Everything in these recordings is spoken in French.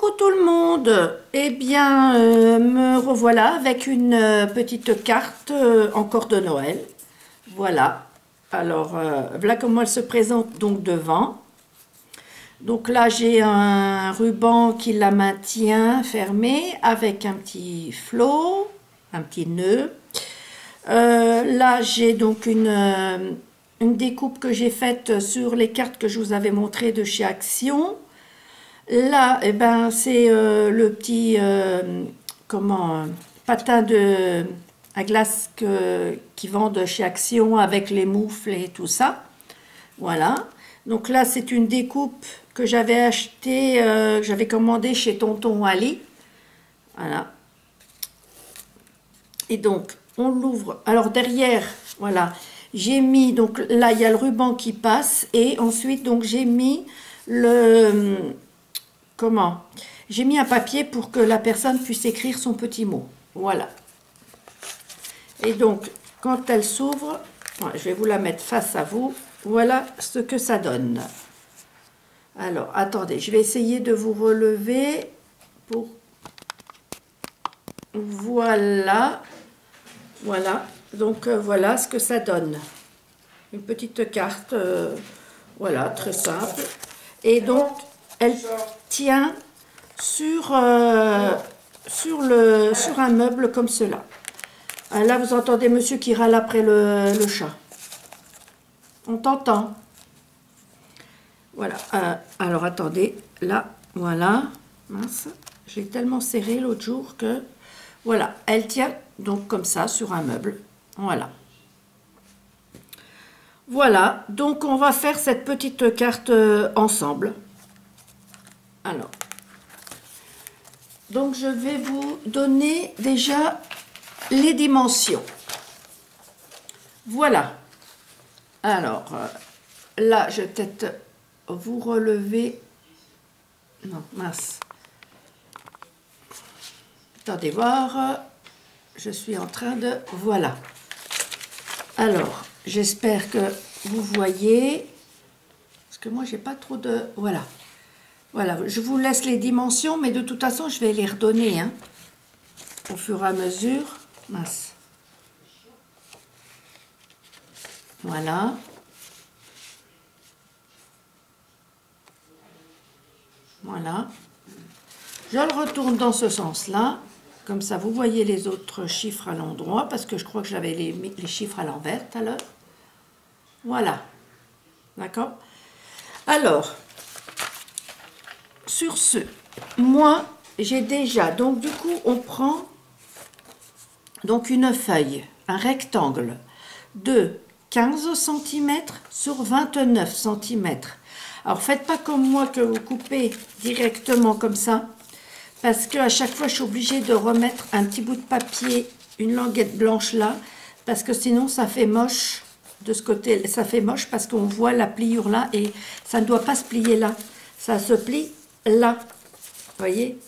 Coucou tout le monde. Eh bien, me revoilà avec une petite carte encore de Noël. Voilà. Alors, voilà comment elle se présente donc devant. Donc là, j'ai un ruban qui la maintient fermée avec un petit flot, un petit nœud. Là, j'ai donc une découpe que j'ai faite sur les cartes que je vous avais montrées de chez Action. Là, eh ben, c'est le petit patin à glace qui vendent chez Action avec les moufles et tout ça. Voilà. Donc là, c'est une découpe que j'avais achetée, j'avais commandée chez Tonton Ali. Voilà. Et donc, on l'ouvre. Alors derrière, voilà, j'ai mis, donc là, il y a le ruban qui passe. Et ensuite, donc, j'ai mis j'ai mis un papier pour que la personne puisse écrire son petit mot. Voilà. Et donc, quand elle s'ouvre, je vais vous la mettre face à vous. Voilà ce que ça donne. Alors, attendez, je vais essayer de vous relever pour... Voilà. Voilà. Donc, voilà ce que ça donne. Une petite carte, voilà, très simple. Et donc, elle tient sur un meuble comme cela. Là, vous entendez monsieur qui râle après le chat. On t'entend. Voilà. Alors, attendez. Là, voilà. Mince. J'ai tellement serré l'autre jour que... Voilà. Elle tient donc comme ça sur un meuble. Voilà. Voilà. Donc, on va faire cette petite carte ensemble. Alors. Donc, je vais vous donner déjà les dimensions. Voilà. Alors, là, je vais peut-être vous relever. Non, mince. Attendez voir. Je suis en train de... Voilà. Alors, j'espère que vous voyez. Parce que moi, j'ai pas trop de... Voilà. Voilà, je vous laisse les dimensions, mais de toute façon, je vais les redonner, hein, au fur et à mesure. Mince. Voilà. Voilà. Je le retourne dans ce sens-là. Comme ça, vous voyez les autres chiffres à l'endroit, parce que je crois que j'avais les chiffres à l'envers tout à l'heure. Voilà. D'accord? Alors... Sur ce, moi, j'ai déjà, donc du coup, on prend donc une feuille, un rectangle de 15 cm sur 29 cm. Alors, faites pas comme moi que vous coupez directement comme ça, parce qu'à chaque fois, je suis obligée de remettre un petit bout de papier, une languette blanche là, parce que sinon, ça fait moche de ce côté. Ça fait moche parce qu'on voit la pliure là et ça ne doit pas se plier là. Ça se plie là, voyez,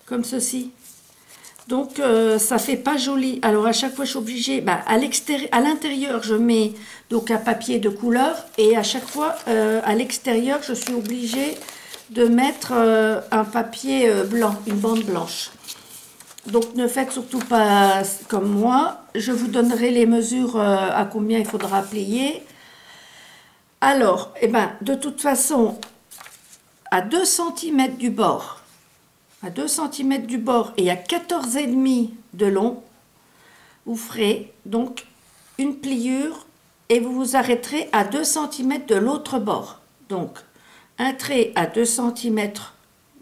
comme ceci. Donc, ça fait pas joli. Alors, à chaque fois, je suis obligée, à l'intérieur, je mets donc un papier de couleur. Et à chaque fois, à l'extérieur, je suis obligée de mettre un papier blanc, une bande blanche. Donc, ne faites surtout pas comme moi. Je vous donnerai les mesures à combien il faudra plier. Alors, de toute façon... à 2 cm du bord, et à 14,5 de long, vous ferez donc une pliure et vous vous arrêterez à 2 cm de l'autre bord. Donc, un trait à 2 cm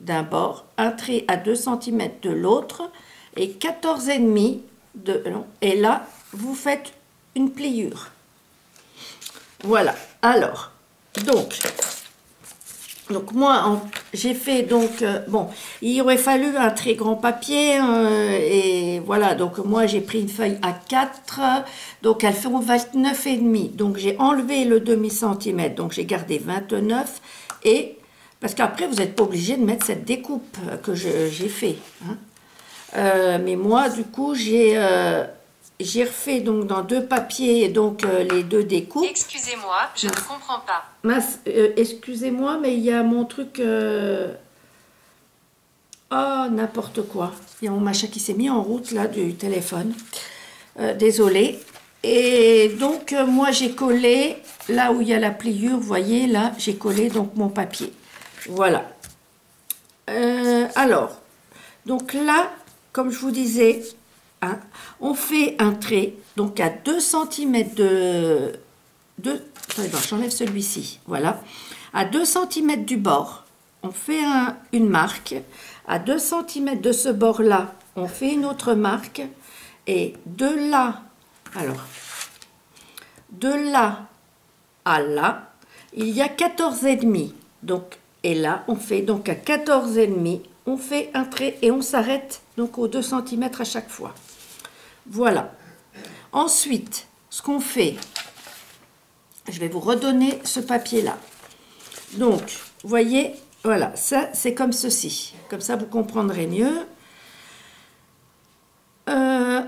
d'un bord, un trait à 2 cm de l'autre et 14,5 de long. Et là, vous faites une pliure. Voilà. Alors, donc moi, j'ai fait donc, bon, il aurait fallu un très grand papier, et voilà, donc moi j'ai pris une feuille A4, donc elles font 29,5, donc j'ai enlevé le demi-centimètre, donc j'ai gardé 29, et, parce qu'après vous n'êtes pas obligé de mettre cette découpe que j'ai fait, hein. Mais moi du coup j'ai refait donc dans deux papiers donc les deux découpes. Excusez-moi, je ne comprends pas. Excusez-moi, mais il y a mon truc... Oh, n'importe quoi. Il y a mon machin qui s'est mis en route, là, du téléphone. Désolée. Et donc, moi, j'ai collé, là où il y a la pliure, vous voyez, là, j'ai collé donc mon papier. Voilà. Alors, donc là, comme je vous disais, hein, on fait un trait, donc à 2 cm attendez, j'enlève celui-ci, voilà. À 2 cm du bord, on fait une marque. À 2 cm de ce bord-là, on fait une autre marque. Et de là, alors, de là à là, il y a 14,5. Donc, et là, on fait donc à 14,5, on fait un trait et on s'arrête donc aux 2 cm à chaque fois. Voilà. Ensuite, ce qu'on fait, je vais vous redonner ce papier-là. Donc, vous voyez, voilà, ça c'est comme ceci. Comme ça, vous comprendrez mieux.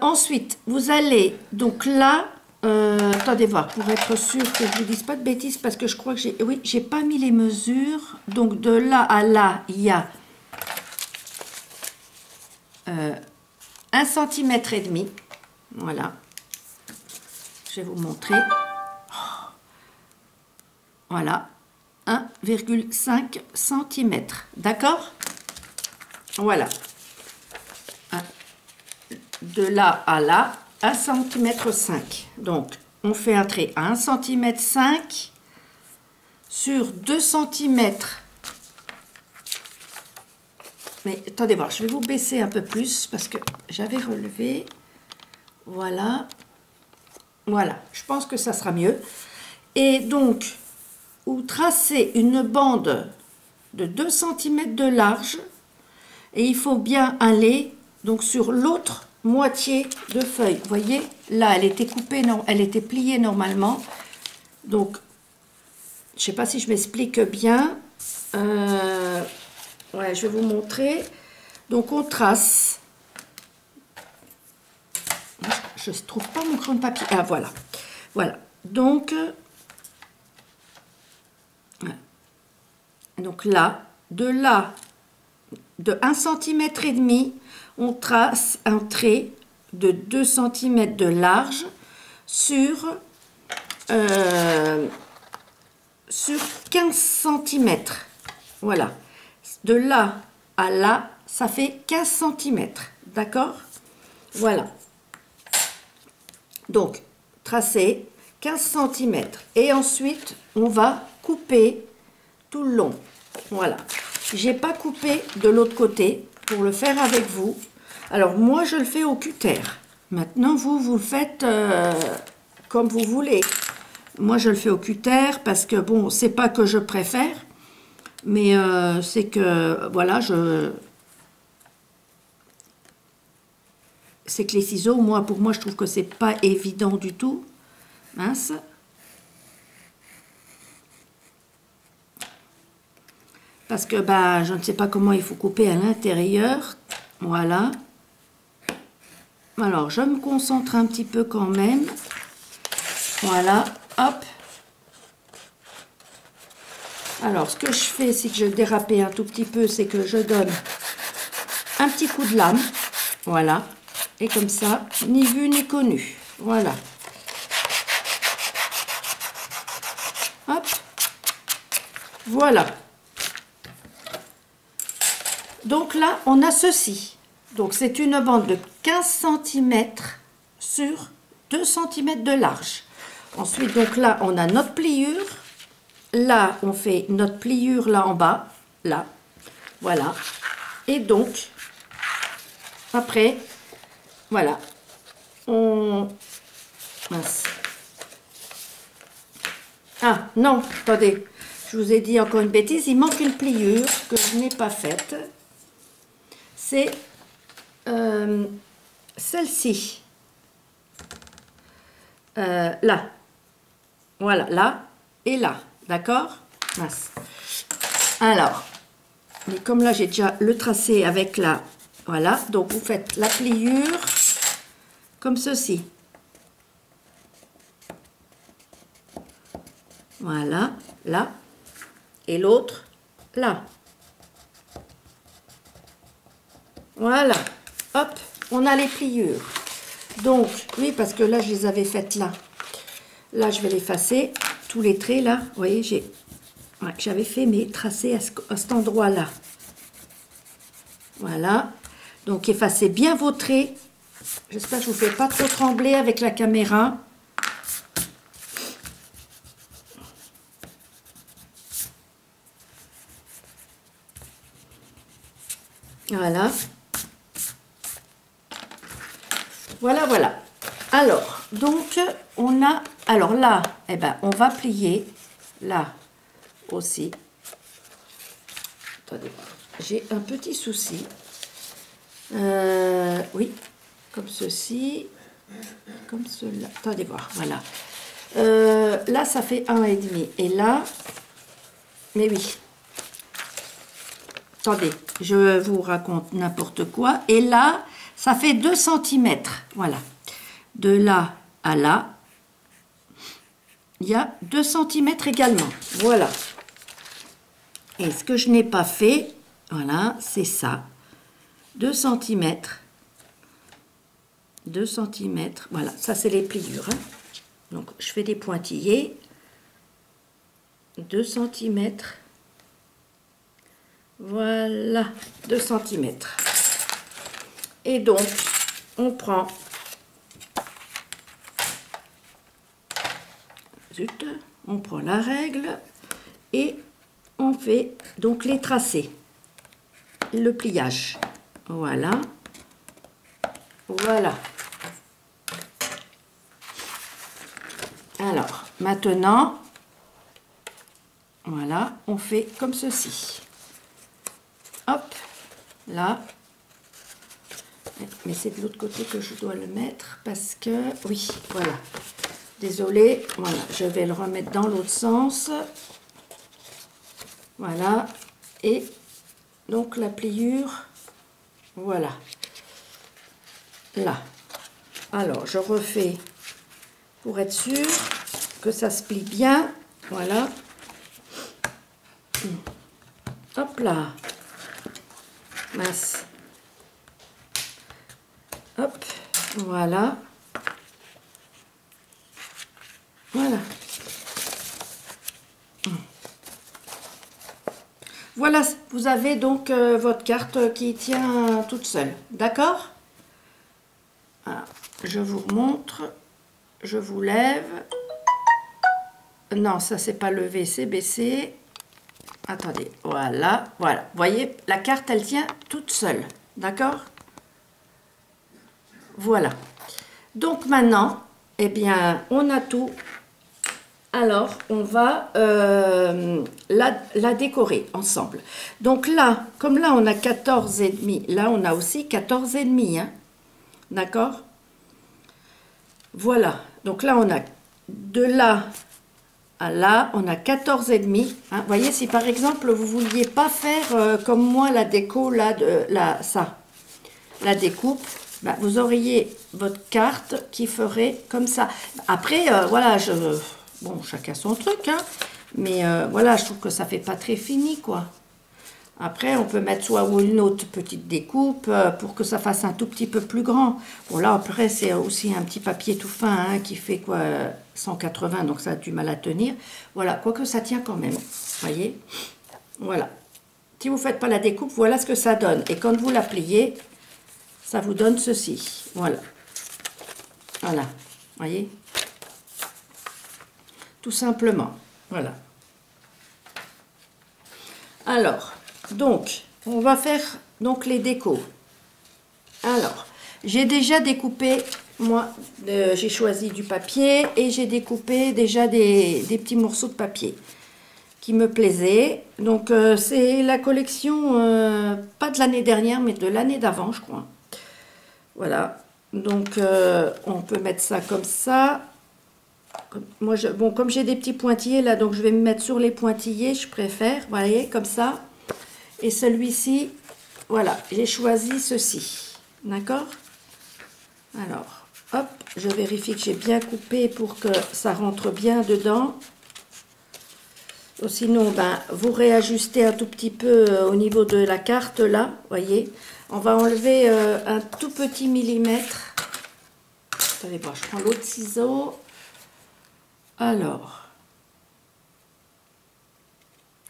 Ensuite, vous allez donc là, attendez voir, pour être sûr que je ne vous dise pas de bêtises, parce que je crois que j'ai pas mis les mesures. Donc de là à là, il y a 1,5 cm. Voilà. Je vais vous montrer. Voilà. 1,5 cm. D'accord? Voilà. De là à là, 1,5 cm. Donc, on fait un trait à 1,5 cm sur 2 cm. Mais attendez voir, je vais vous baisser un peu plus parce que j'avais relevé. Voilà. Voilà, je pense que ça sera mieux. Et donc, vous tracez une bande de 2 cm de large. Et il faut bien aller donc sur l'autre moitié de feuille. Vous voyez, là, elle était coupée, non, elle était pliée normalement. Donc, je ne sais pas si je m'explique bien. Ouais, je vais vous montrer. Donc, on trace. Je ne trouve pas mon crayon de papier. Ah, voilà. Voilà. Donc là, de 1,5 cm, on trace un trait de 2 cm de large sur 15 cm. Voilà. De là à là, ça fait 15 cm. D'accord? Voilà. Donc, tracer 15 cm. Et ensuite, on va couper tout le long. Voilà. J'ai pas coupé de l'autre côté pour le faire avec vous. Alors, moi, je le fais au cutter. Maintenant, vous le faites comme vous voulez. Moi, je le fais au cutter parce que, bon, c'est pas que je préfère, mais c'est que, voilà, c'est que les ciseaux, moi, pour moi, je trouve que c'est pas évident du tout. Mince. Parce que bah, je ne sais pas comment il faut couper à l'intérieur. Voilà. Alors, je me concentre un petit peu quand même. Voilà. Hop. Alors, ce que je fais, c'est que je dérape un tout petit peu, c'est que je donne un petit coup de lame. Voilà. Et comme ça, ni vu ni connu. Voilà. Hop. Voilà. Donc là, on a ceci. Donc c'est une bande de 15 cm sur 2 cm de large. Ensuite, donc là, on a notre pliure. Là, on fait notre pliure là en bas. Là. Voilà. Et donc, après, voilà. On... Mince. Ah, non, attendez. Je vous ai dit encore une bêtise. Il manque une pliure que je n'ai pas faite. C'est celle-ci. Là. Voilà, là et là. D'accord? Mince. Alors, mais comme là, j'ai déjà le tracé avec la... Voilà, donc vous faites la pliure comme ceci. Voilà, là. Et l'autre, là. Voilà, hop, on a les pliures. Donc, oui, parce que là, je les avais faites là. Là, je vais l'effacer, tous les traits là. Vous voyez, j'avais fait mes tracés à cet endroit-là. Voilà. Donc, effacez bien vos traits. J'espère que je ne vous fais pas trop trembler avec la caméra. Voilà. Voilà, voilà. Alors, donc, on a... Alors là, eh ben, on va plier. Là aussi. Attendez, j'ai un petit souci. Oui, comme ceci. Comme cela. Attendez voir, voilà. Là, ça fait 1,5. Et là... Mais oui. Attendez, je vous raconte n'importe quoi. Et là, ça fait 2 cm. Voilà. De là à là, il y a 2 cm également. Voilà. Et ce que je n'ai pas fait, voilà, c'est ça. 2 cm. 2 cm. Voilà, ça c'est les pliures. Hein. Donc, je fais des pointillés. 2 cm. Voilà, 2 cm. Et donc, on prend... Zut, on prend la règle et on fait donc les tracés. Le pliage. Voilà. Voilà. Alors, maintenant, voilà, on fait comme ceci. Hop, là. Mais c'est de l'autre côté que je dois le mettre parce que, oui, voilà. Désolée, voilà, je vais le remettre dans l'autre sens. Voilà, et donc la pliure, voilà. Là. Alors, je refais pour être sûr que ça se plie bien. Voilà. Hop là. Mince. Hop. Voilà. Voilà. Voilà, vous avez donc votre carte qui tient toute seule. D'accord? Je vous montre. Je vous lève. Non, ça c'est pas levé, c'est baissé. Attendez, voilà, voilà. Vous voyez, la carte, elle tient toute seule. D'accord? Voilà. Donc maintenant, eh bien, on a tout. Alors, on va la décorer ensemble. Donc là, comme là, on a 14,5. Là, on a aussi 14,5. Hein. D'accord? Voilà. Donc là, on a de là à là, on a 14,5. Hein. Vous voyez, si par exemple, vous ne vouliez pas faire comme moi la déco, là, la découpe, bah, vous auriez votre carte qui ferait comme ça. Après, voilà, bon, chacun son truc, hein, mais voilà, je trouve que ça fait pas très fini, quoi. Après, on peut mettre soit une autre petite découpe pour que ça fasse un tout petit peu plus grand. Bon, là, après, c'est aussi un petit papier tout fin hein, qui fait quoi 180, donc ça a du mal à tenir. Voilà, quoique ça tient quand même, voyez. Voilà. Si vous ne faites pas la découpe, voilà ce que ça donne. Et quand vous la pliez, ça vous donne ceci. Voilà. Voilà, voyez. Tout simplement. Voilà. Alors, donc, on va faire donc les décos. Alors, j'ai déjà découpé, moi, j'ai choisi du papier et j'ai découpé déjà des petits morceaux de papier qui me plaisaient. Donc, c'est la collection, pas de l'année dernière, mais de l'année d'avant, je crois. Voilà. Donc, on peut mettre ça comme ça. Moi, bon, comme j'ai des petits pointillés là, donc je vais me mettre sur les pointillés, je préfère, vous voyez, comme ça. Et celui-ci, voilà, j'ai choisi ceci, d'accord? Alors, hop, je vérifie que j'ai bien coupé pour que ça rentre bien dedans. Sinon, ben, vous réajustez un tout petit peu au niveau de la carte, là, voyez. On va enlever un tout petit millimètre. Attendez voir, je prends l'autre ciseau. Alors,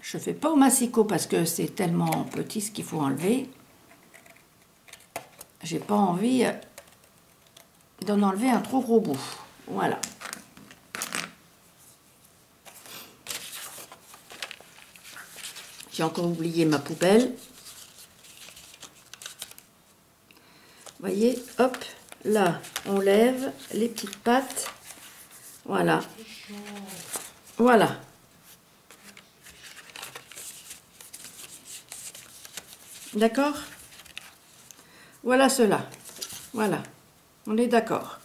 je ne fais pas au massicot parce que c'est tellement petit ce qu'il faut enlever. J'ai pas envie d'en enlever un trop gros bout. Voilà. J'ai encore oublié ma poubelle. Vous voyez, hop, là, on lève les petites pattes. Voilà. Voilà. D'accord? Voilà cela. Voilà. On est d'accord.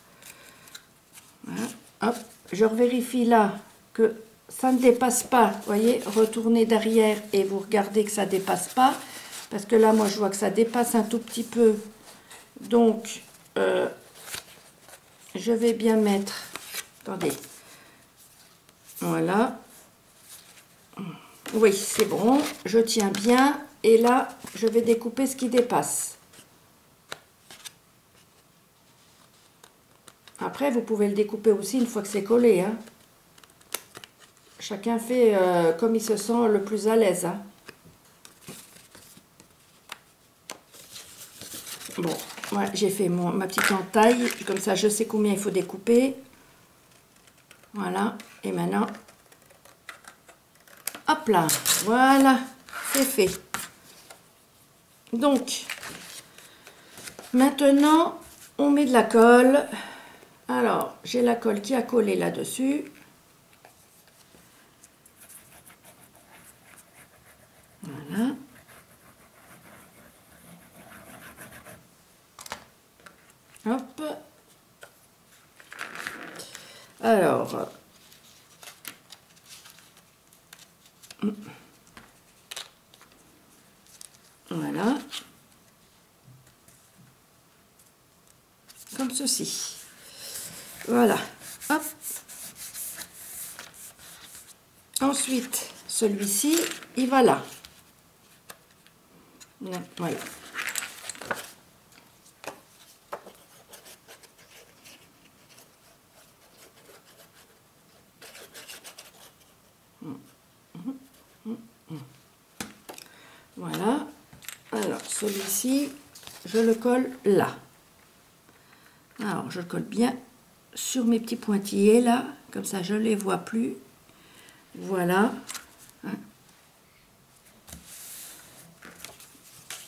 Voilà. Hop, je revérifie là que ça ne dépasse pas. Vous voyez, retournez derrière et vous regardez que ça ne dépasse pas. Parce que là, moi, je vois que ça dépasse un tout petit peu. Donc, je vais bien mettre... Attendez. Voilà. Oui, c'est bon. Je tiens bien. Et là, je vais découper ce qui dépasse. Après, vous pouvez le découper aussi une fois que c'est collé. Hein. Chacun fait comme il se sent le plus à l'aise. Hein. Bon, ouais, j'ai fait ma petite entaille. Comme ça, je sais combien il faut découper. Voilà. Et maintenant, hop là. Voilà, c'est fait. Donc, maintenant, on met de la colle. Alors, j'ai la colle qui a collé là-dessus. Voilà. Hop. Alors, voilà. Comme ceci. Voilà. Hop. Ensuite, celui-ci, il va là. Voilà. Voilà. Alors, celui-ci, je le colle là. Alors, je le colle bien sur mes petits pointillés, là. Comme ça, je ne les vois plus. Voilà.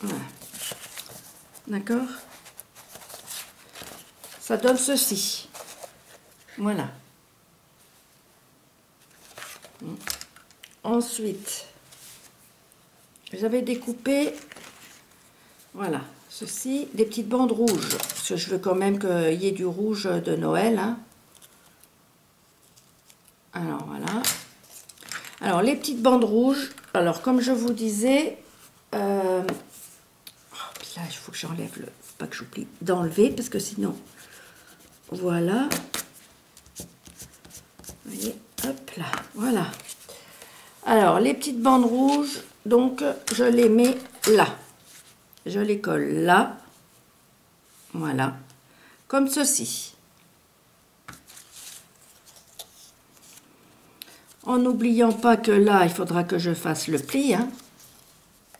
Voilà. D'accord? Ça donne ceci. Voilà. Ensuite, j'avais découpé, voilà, ceci, des petites bandes rouges. Parce que je veux quand même qu'il y ait du rouge de Noël. Hein. Alors, voilà. Alors, les petites bandes rouges, alors, comme je vous disais, là, il faut que j'enlève le... Pas que j'oublie d'enlever, parce que sinon... Voilà. Vous voyez, hop là, voilà. Alors, les petites bandes rouges, donc, je les mets là. Je les colle là. Voilà. Comme ceci. En n'oubliant pas que là, il faudra que je fasse le pli. Hein.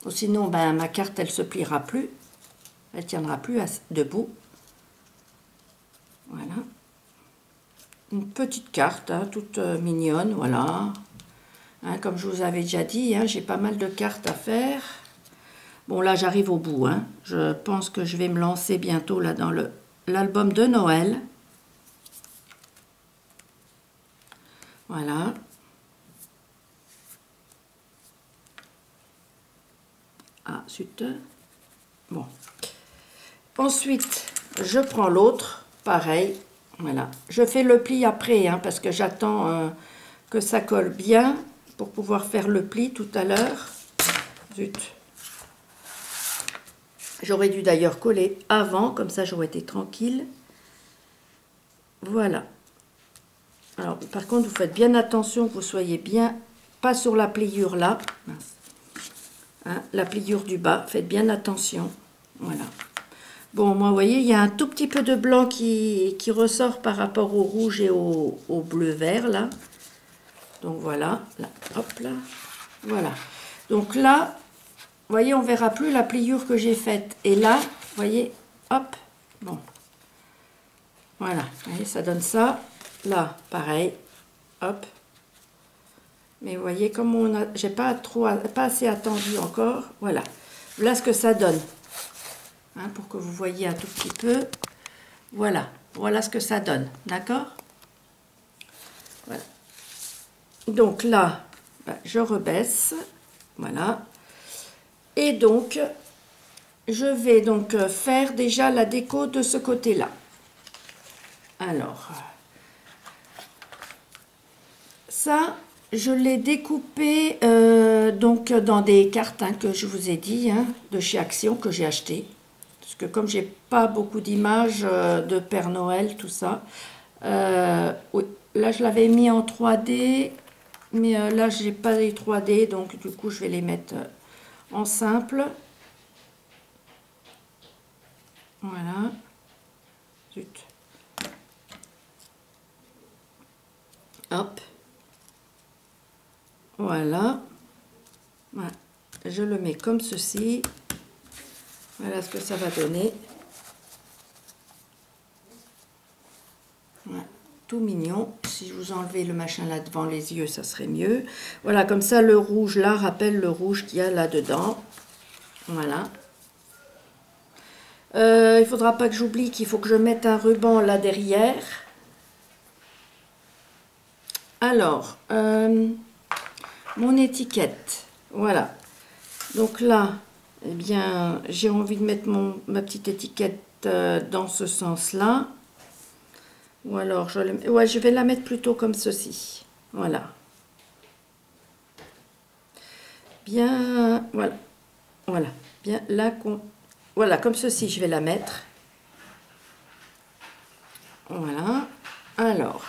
Ou sinon, ben, ma carte, elle se pliera plus. Elle tiendra plus debout. Voilà. Une petite carte, hein, toute mignonne, voilà. Hein, comme je vous avais déjà dit, hein, j'ai pas mal de cartes à faire. Bon, là, j'arrive au bout. Hein. Je pense que je vais me lancer bientôt là dans l'album de Noël. Voilà. Ah, zut. Bon. Ensuite, je prends l'autre. Pareil. Voilà. Je fais le pli après, hein, parce que j'attends que ça colle bien pour pouvoir faire le pli tout à l'heure. Zut. J'aurais dû d'ailleurs coller avant, comme ça j'aurais été tranquille. Voilà. Alors, par contre, vous faites bien attention que vous soyez bien pas sur la pliure là. Hein, la pliure du bas, faites bien attention. Voilà. Bon, moi, vous voyez, il y a un tout petit peu de blanc qui ressort par rapport au rouge et au bleu-vert, là. Donc, voilà. Là, hop, là. Voilà. Donc, là, vous voyez, on ne verra plus la pliure que j'ai faite. Et là, vous voyez, hop, bon. Voilà, vous voyez, ça donne ça. Là, pareil, hop. Mais vous voyez, comme on a, j'ai pas assez attendu encore. Voilà, voilà ce que ça donne. Hein, pour que vous voyez un tout petit peu. Voilà, voilà ce que ça donne, d'accord? Voilà. Donc là, je rebaisse, voilà. Et donc, je vais donc faire déjà la déco de ce côté-là. Alors, ça, je l'ai découpé donc dans des cartes hein, que je vous ai dit, hein, de chez Action que j'ai acheté. Parce que comme j'ai pas beaucoup d'images de Père Noël, tout ça, oui, là je l'avais mis en 3D, mais là j'ai pas les 3D, donc du coup je vais les mettre en simple. Voilà. Zut. Hop. Voilà. Voilà. Je le mets comme ceci. Voilà ce que ça va donner. Voilà. Tout mignon. Si je vous enlevais le machin là devant les yeux, ça serait mieux. Voilà, comme ça le rouge là rappelle le rouge qu'il y a là-dedans. Voilà. Il faudra pas que j'oublie qu'il faut que je mette un ruban là derrière. Alors, mon étiquette. Voilà. Donc là, eh bien, j'ai envie de mettre ma petite étiquette dans ce sens-là. Ou alors, je vais la mettre plutôt comme ceci. Voilà. Bien, voilà. Voilà. Bien, là, voilà, comme ceci, je vais la mettre. Voilà. Alors,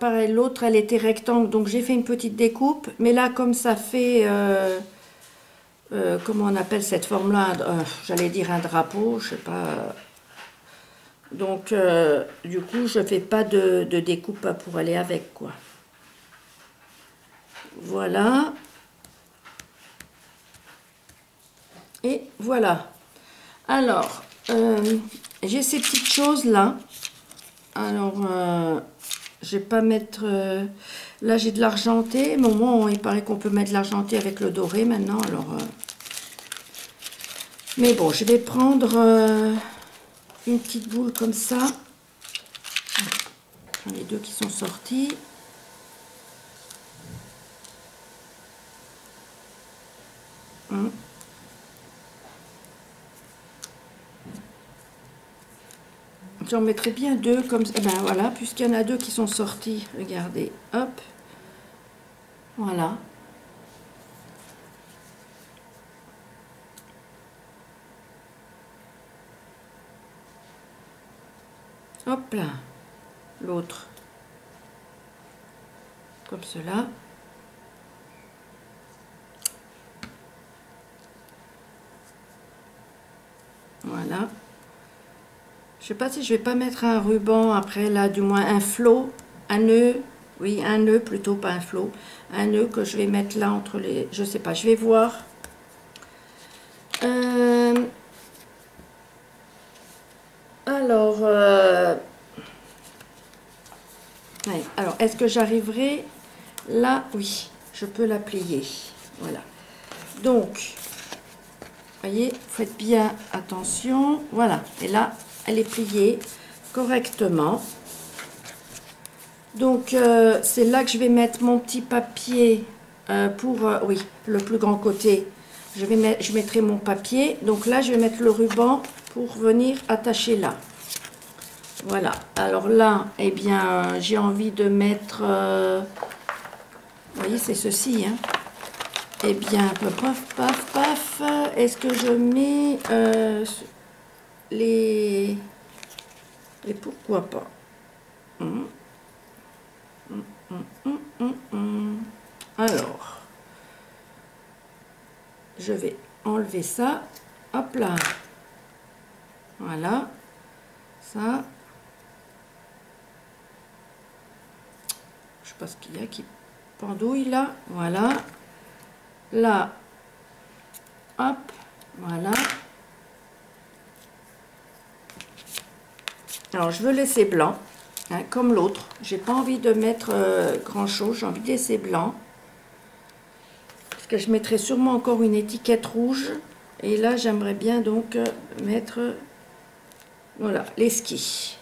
pareil, l'autre, elle était rectangle, donc j'ai fait une petite découpe. Mais là, comme ça fait... comment on appelle cette forme-là, j'allais dire un drapeau, je sais pas. Donc, du coup, je fais pas de découpe pour aller avec, quoi. Voilà. Et voilà. Alors, j'ai ces petites choses-là. Alors, je vais pas mettre... là, j'ai de l'argenté. Mais au moins, il paraît qu'on peut mettre de l'argenté avec le doré maintenant. Alors, mais bon, je vais prendre une petite boule comme ça. J'en ai deux qui sont sortis. J'en mettrai bien deux comme ça. Ben voilà, puisqu'il y en a deux qui sont sortis. Regardez, hop. Voilà. Hop là. L'autre. Comme cela. Voilà. Je sais pas si je vais pas mettre un ruban après, là, du moins un flot, un nœud. Oui, un nœud plutôt, pas un flot. Un nœud que je vais mettre là entre les... Je sais pas, je vais voir. Alors, ouais, alors, est-ce que j'arriverai là? Oui, je peux la plier. Voilà. Donc, voyez, faites bien attention. Voilà, et là, elle est pliée correctement. Donc, c'est là que je vais mettre mon petit papier pour, oui, le plus grand côté. Je mettrai mon papier. Donc là, je vais mettre le ruban pour venir attacher là. Voilà. Alors là, eh bien, j'ai envie de mettre... vous voyez, c'est ceci, hein. Eh bien, paf, paf, paf. Est-ce que je mets les... Et pourquoi pas? je vais enlever ça. Hop là. Voilà. Ça. Je sais pas ce qu'il y a qui pendouille là. Voilà. Là. Hop. Voilà. Alors, je veux laisser blanc, hein, comme l'autre. J'ai pas envie de mettre grand chose. J'ai envie de laisser blanc. Parce que je mettrai sûrement encore une étiquette rouge. Et là, j'aimerais bien donc mettre, voilà, les skis.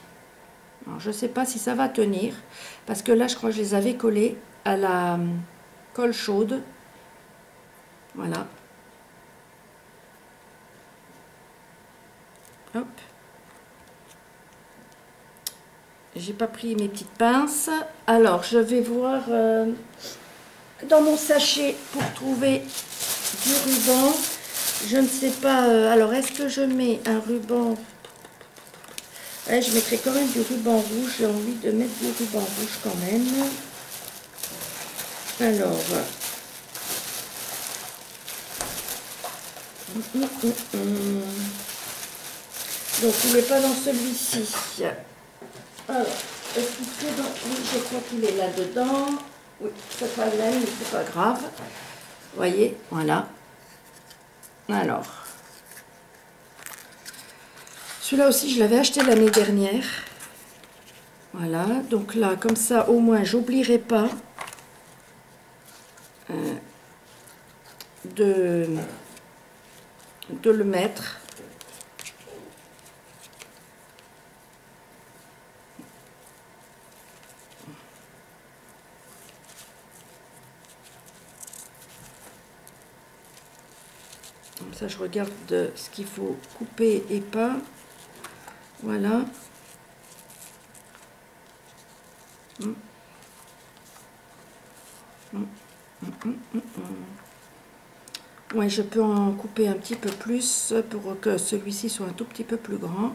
Alors, je sais pas si ça va tenir. Parce que là, je crois que je les avais collés à la colle chaude. Voilà. Hop. J'ai pas pris mes petites pinces. Alors, je vais voir dans mon sachet pour trouver du ruban. Je ne sais pas. Alors, est-ce que je mets un ruban? Ouais, je mettrai quand même du ruban rouge. J'ai envie de mettre du ruban rouge quand même. Alors. Donc, il n'est pas dans celui-ci. Alors, est-ce qu'il est dans... Oui, je crois qu'il est là-dedans. Oui, c'est pas là, mais c'est pas grave. Vous voyez, voilà. Alors, celui-là aussi, je l'avais acheté l'année dernière. Voilà, donc là, comme ça, au moins, j'oublierai pas de le mettre. Comme ça, je regarde ce qu'il faut couper et pas. Voilà. Ouais, je peux en couper un petit peu plus pour que celui-ci soit un tout petit peu plus grand.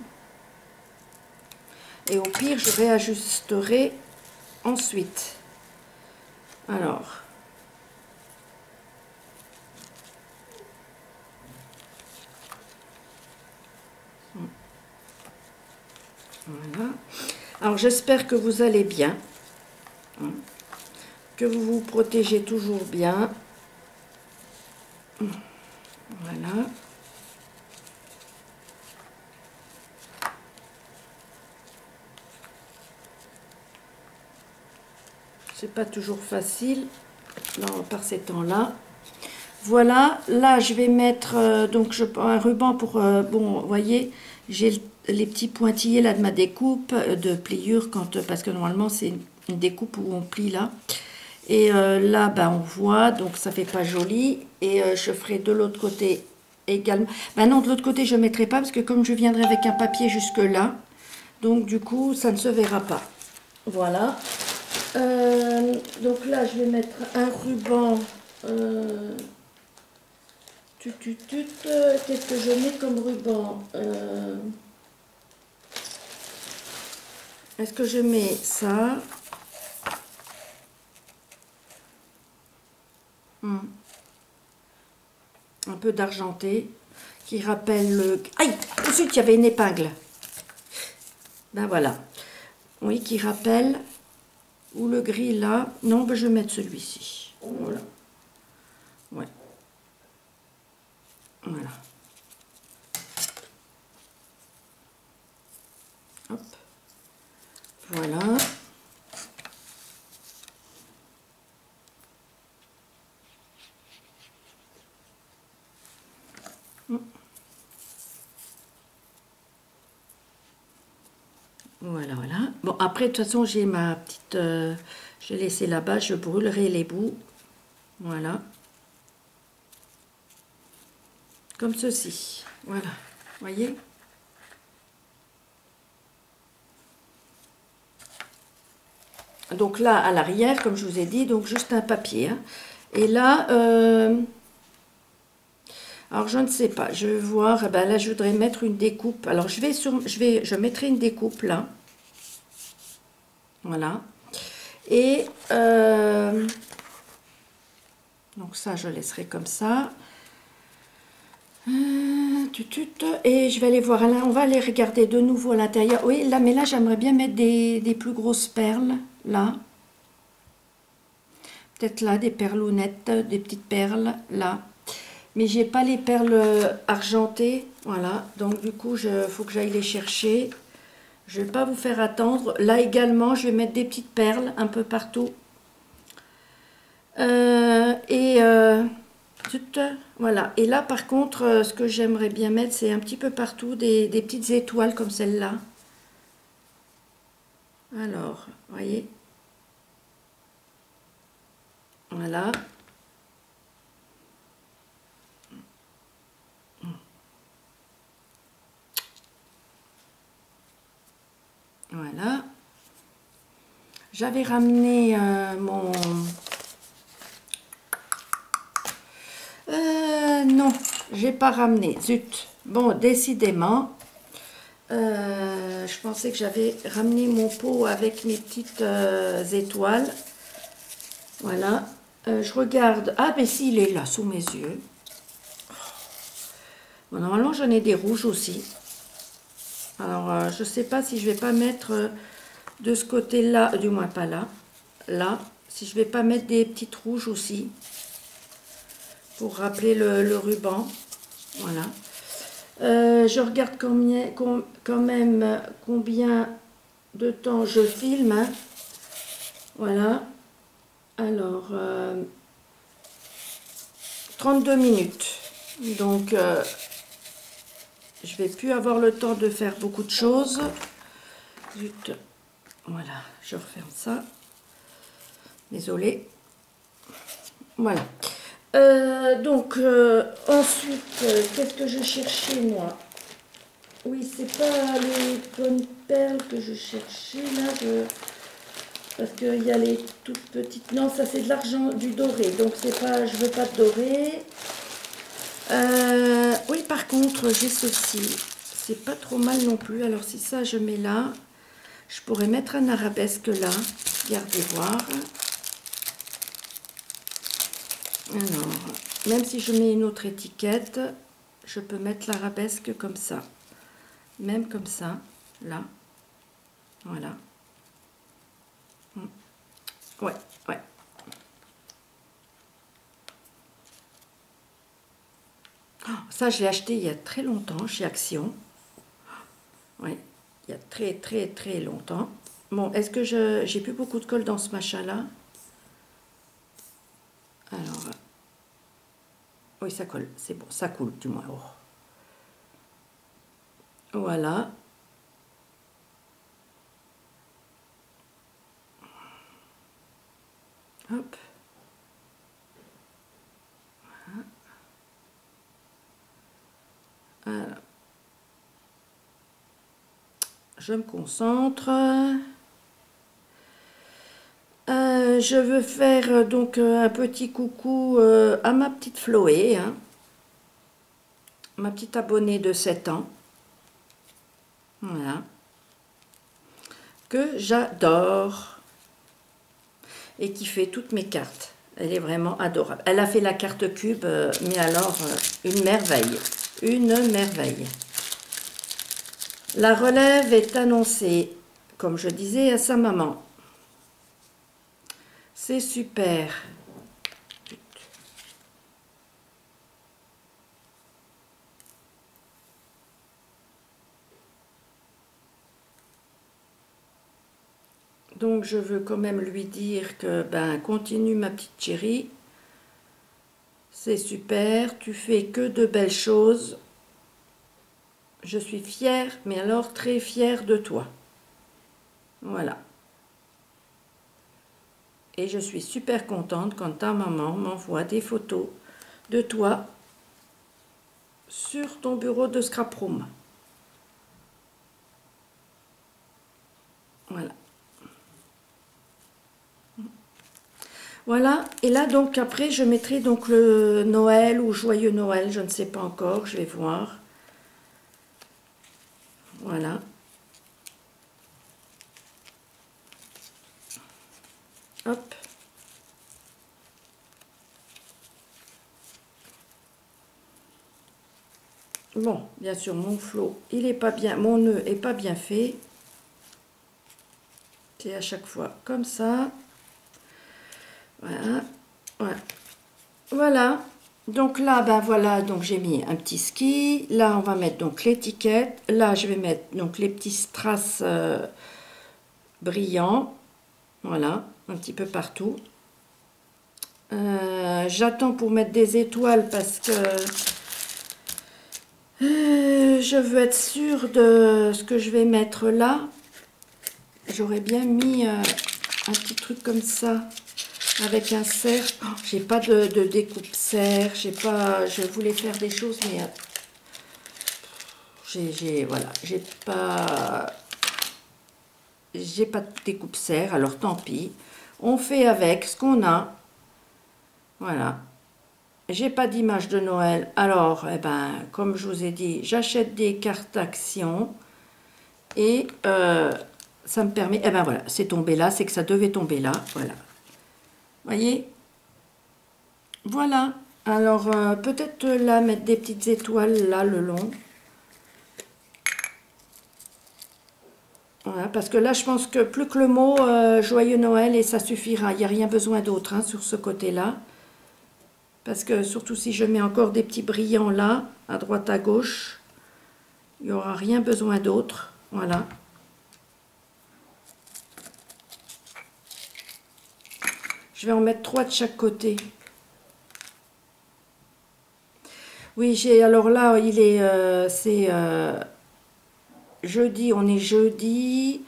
Et au pire, je réajusterai ensuite. Alors. Voilà. Alors, j'espère que vous allez bien. Que vous vous protégez toujours bien. Voilà. C'est pas toujours facile par ces temps-là. Voilà, là je vais mettre donc un ruban pour bon, vous voyez, j'ai les petits pointillés là de ma découpe de pliure parce que normalement c'est une découpe où on plie là. Et là, ben, on voit, donc ça fait pas joli. Et je ferai de l'autre côté également. Ben non, de l'autre côté, je ne mettrai pas parce que comme je viendrai avec un papier jusque là, donc du coup, ça ne se verra pas. Voilà. Donc là, je vais mettre un ruban. Qu'est-ce que je mets comme ruban? Est-ce que je mets ça? Un peu d'argenté qui rappelle le... Aïe! Ensuite, il y avait une épingle. Ben voilà. Oui, qui rappelle... Ou le gris là. Non, ben je vais mettre celui-ci. Voilà. Ouais. Voilà. Hop. Voilà. Voilà, voilà. Bon, après, de toute façon, j'ai ma petite... j'ai laissé là-bas, je brûlerai les bouts. Voilà. Comme ceci. Voilà. Voyez? Donc là, à l'arrière, comme je vous ai dit, donc juste un papier. Hein. Et là... alors, je ne sais pas. Je vais voir. Ben là, je voudrais mettre une découpe. Alors, je mettrai une découpe là. Voilà. Et donc ça, je laisserai comme ça. Et je vais aller voir, là, on va aller regarder de nouveau à l'intérieur. Oui, là, mais là, j'aimerais bien mettre des plus grosses perles, là. Peut-être là, des perlounettes, des petites perles, là. Mais j'ai pas les perles argentées, voilà. Donc, du coup, il faut que j'aille les chercher. Je vais pas vous faire attendre. Là, également, je vais mettre des petites perles un peu partout. Voilà. Et là, par contre, ce que j'aimerais bien mettre, c'est un petit peu partout des petites étoiles comme celle-là. Alors, vous voyez. Voilà. Voilà. J'avais ramené mon... non, j'ai pas ramené. Zut. Bon, décidément, je pensais que j'avais ramené mon pot avec mes petites étoiles. Voilà. Je regarde. Ah, mais si, il est là, sous mes yeux. Bon, normalement, j'en ai des rouges aussi. Alors, je sais pas si je vais pas mettre de ce côté-là, du moins pas là. Là, si je vais pas mettre des petites rouges aussi. Pour rappeler le ruban. Voilà. Je regarde quand même combien de temps je filme. Hein. Voilà. Alors, 32 minutes. Donc, je vais plus avoir le temps de faire beaucoup de choses. Zut. Voilà, je referme ça. Désolée. Voilà. Ensuite, qu'est-ce que je cherchais moi? Oui, c'est pas les bonnes perles que je cherchais là, parce qu'il y a les toutes petites. Non, ça c'est de l'argent, du doré, donc c'est pas, je veux pas de doré. Oui, par contre, j'ai ceci. C'est pas trop mal non plus. Alors si ça je mets là, je pourrais mettre un arabesque là. Regardez voir. Alors, même si je mets une autre étiquette, je peux mettre l'arabesque comme ça. Même comme ça, là. Voilà. Ouais, ouais. Oh, ça, je l'ai acheté il y a très longtemps chez Action. Oui, il y a très, très, très longtemps. Bon, est-ce que j'ai plus beaucoup de colle dans ce machin-là? Alors, oui, ça colle, c'est bon, ça coule du moins. Oh. Voilà. Hop. Voilà. Alors. Je me concentre. Je veux faire donc un petit coucou à ma petite Chloé, hein, ma petite abonnée de 7 ans. Voilà. Que j'adore. Et qui fait toutes mes cartes. Elle est vraiment adorable. Elle a fait la carte cube, mais alors, une merveille. Une merveille. La relève est annoncée, comme je disais, à sa maman. C'est super. Donc, je veux quand même lui dire que, ben, continue ma petite chérie. C'est super, tu fais que de belles choses. Je suis fière, mais alors très fière de toi. Voilà. Et je suis super contente quand ta maman m'envoie des photos de toi sur ton bureau de scrap room. Voilà. Voilà. Et là, donc, après, je mettrai donc le Noël ou Joyeux Noël. Je ne sais pas encore. Je vais voir. Voilà. Hop. Bon, bien sûr, mon flot, il est pas bien, mon nœud est pas bien fait. C'est à chaque fois comme ça. Voilà, voilà. Voilà. Donc là, ben voilà, donc j'ai mis un petit ski. Là, on va mettre donc l'étiquette. Là, je vais mettre donc les petits strass brillants. Voilà, un petit peu partout. J'attends pour mettre des étoiles parce que je veux être sûre de ce que je vais mettre là. J'aurais bien mis un petit truc comme ça avec un cerf. Oh, j'ai pas de découpe cerf. J'ai pas. Je voulais faire des choses, mais voilà, j'ai pas de découpe serre, alors tant pis. On fait avec ce qu'on a. Voilà. J'ai pas d'image de Noël, alors eh ben, comme je vous ai dit, j'achète des cartes action et ça me permet, eh ben voilà, c'est tombé là, c'est que ça devait tomber là, voilà. Voyez? Voilà. Alors peut-être là mettre des petites étoiles là le long. Voilà, parce que là, je pense que plus que le mot Joyeux Noël et ça suffira. Il n'y a rien besoin d'autre hein, sur ce côté-là. Parce que surtout si je mets encore des petits brillants là, à droite, à gauche, il n'y aura rien besoin d'autre. Voilà. Je vais en mettre 3 de chaque côté. Oui, alors là, il est, c'est jeudi, on est jeudi.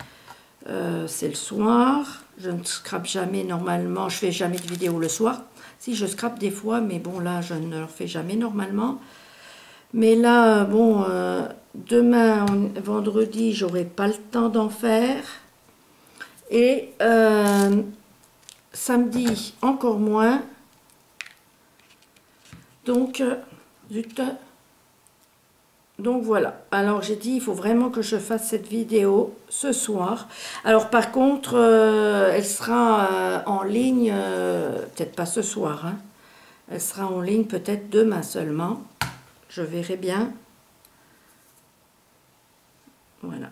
C'est le soir. Je ne scrape jamais normalement. Je fais jamais de vidéo le soir. Si, je scrape des fois, mais bon, là, je ne le fais jamais normalement. Mais là, bon, demain, vendredi, j'aurai pas le temps d'en faire. Et samedi, encore moins. Donc, zut. Donc voilà, alors j'ai dit il faut vraiment que je fasse cette vidéo ce soir. Alors par contre, elle sera en ligne, peut-être pas ce soir, hein. Elle sera en ligne peut-être demain seulement. Je verrai bien. Voilà,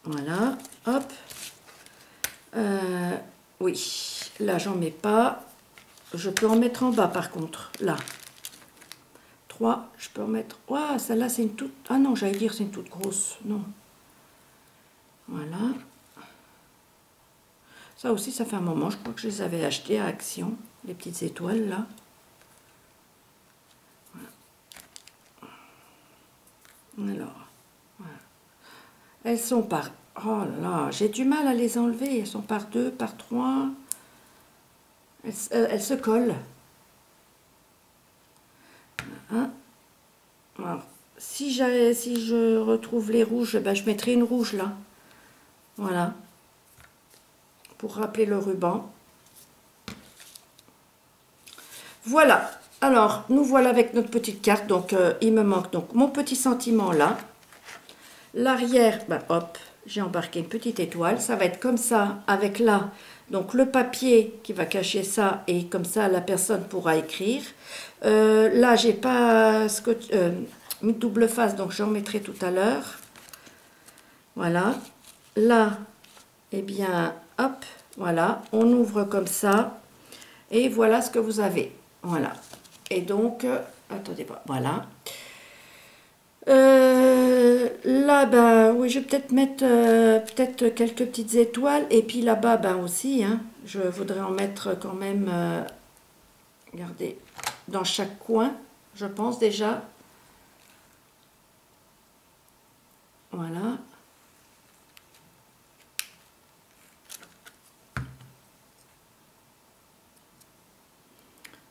voilà, hop. Oui, là j'en mets pas. Je peux en mettre en bas par contre, là. 3, je peux en mettre... Ouah, celle-là c'est une toute... Ah non, j'allais dire c'est une toute grosse, non. Voilà. Ça aussi, ça fait un moment, je crois que je les avais achetées à Action, les petites étoiles là. Voilà. Alors, voilà. Elles sont par... Oh là là, j'ai du mal à les enlever. Elles sont par 2, par 3. Elles se collent. Hein? Alors, si je retrouve les rouges, ben, je mettrai une rouge là. Voilà. Pour rappeler le ruban. Voilà. Alors, nous voilà avec notre petite carte. Donc, il me manque donc mon petit sentiment là. L'arrière, ben, hop, j'ai embarqué une petite étoile. Ça va être comme ça, avec là, donc le papier qui va cacher ça. Et comme ça, la personne pourra écrire. Là, j'ai pas mis double face, donc j'en mettrai tout à l'heure. Voilà. Là, eh bien, hop, voilà. On ouvre comme ça. Et voilà ce que vous avez. Voilà. Et donc, attendez pas, voilà. Là, ben, oui, je vais peut-être mettre peut-être quelques petites étoiles. Et puis là-bas, ben aussi, hein, je voudrais en mettre quand même, regardez, dans chaque coin, je pense déjà. Voilà.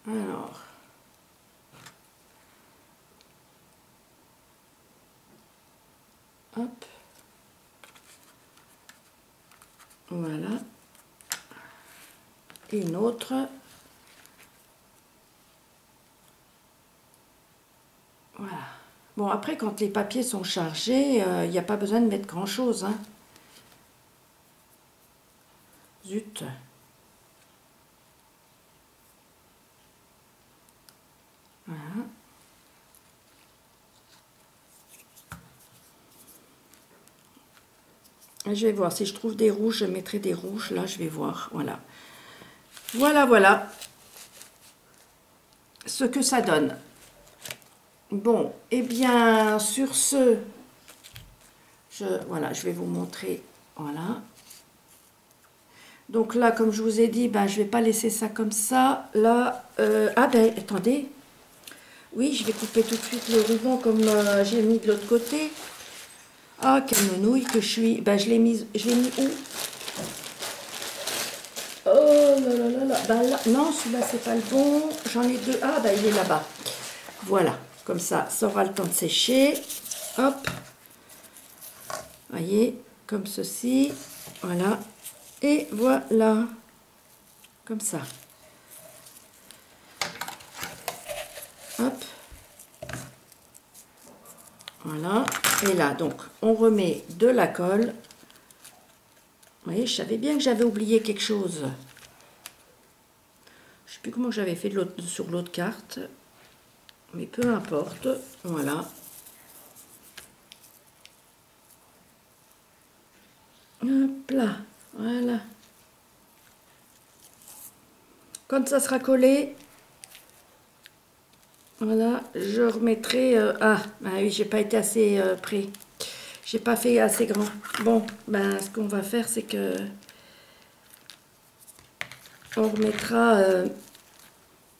Alors... Hop. Voilà. Et une autre. Voilà. Bon, après, quand les papiers sont chargés, il n'y a pas besoin de mettre grand-chose, hein. Zut. Voilà. Je vais voir, si je trouve des rouges, je mettrai des rouges. Là, je vais voir, voilà. Voilà, voilà ce que ça donne. Bon, eh bien, sur ce, voilà, je vais vous montrer, voilà. Donc là, comme je vous ai dit, ben, je ne vais pas laisser ça comme ça. Là, ah ben, attendez. Oui, je vais couper tout de suite le ruban comme j'ai mis de l'autre côté. Ah, quelle nounouille que je suis. Ben, je l'ai mis où? Oh là là là là. Ben là, non, celui-là, c'est pas le bon. J'en ai deux. Ah, ben, il est là-bas. Voilà, comme ça aura le temps de sécher. Hop. Voyez, comme ceci. Voilà. Et voilà. Comme ça. Hop. Voilà. Et là, donc, on remet de la colle. Vous voyez, je savais bien que j'avais oublié quelque chose. Je ne sais plus comment j'avais fait sur l'autre carte. Mais peu importe. Voilà. Hop là. Voilà. Quand ça sera collé, voilà, je remettrai... ah oui, j'ai pas été assez près. J'ai pas fait assez grand. Bon, ben, ce qu'on va faire, c'est que... on remettra...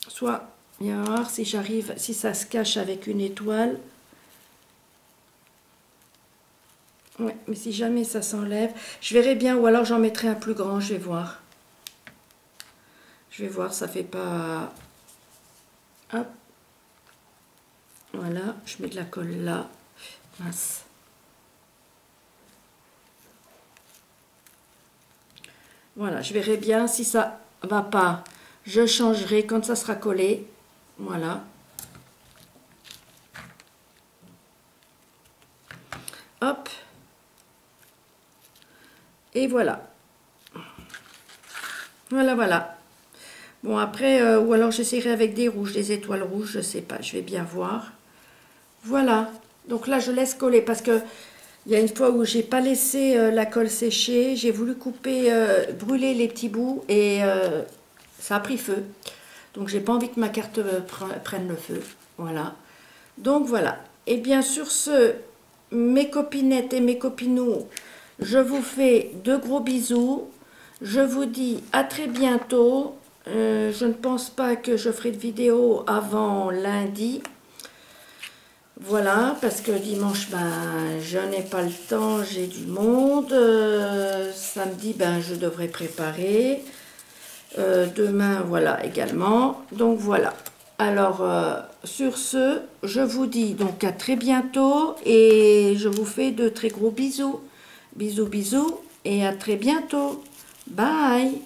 soit, il va voir si j'arrive, si ça se cache avec une étoile. Ouais, mais si jamais ça s'enlève, je verrai bien, ou alors j'en mettrai un plus grand, je vais voir. Je vais voir, ça fait pas... Hop. Voilà, je mets de la colle là. Mince. Voilà, je verrai bien si ça va pas. Je changerai quand ça sera collé. Voilà. Hop. Et voilà. Voilà, voilà. Bon, après, ou alors j'essaierai avec des rouges, des étoiles rouges, je sais pas, je vais bien voir. Voilà. Donc là, je laisse coller parce que il y a une fois où j'ai pas laissé la colle sécher, j'ai voulu couper, brûler les petits bouts et ça a pris feu. Donc j'ai pas envie que ma carte prenne le feu. Voilà. Donc voilà. Et bien sur ce, mes copinettes et mes copinous, je vous fais de gros bisous. Je vous dis à très bientôt. Je ne pense pas que je ferai de vidéo avant lundi. Voilà, parce que dimanche, ben, je n'ai pas le temps, j'ai du monde. Samedi, ben, je devrais préparer. Demain, voilà, également. Donc, voilà. Alors, sur ce, je vous dis donc à très bientôt et je vous fais de très gros bisous. Bisous, bisous et à très bientôt. Bye!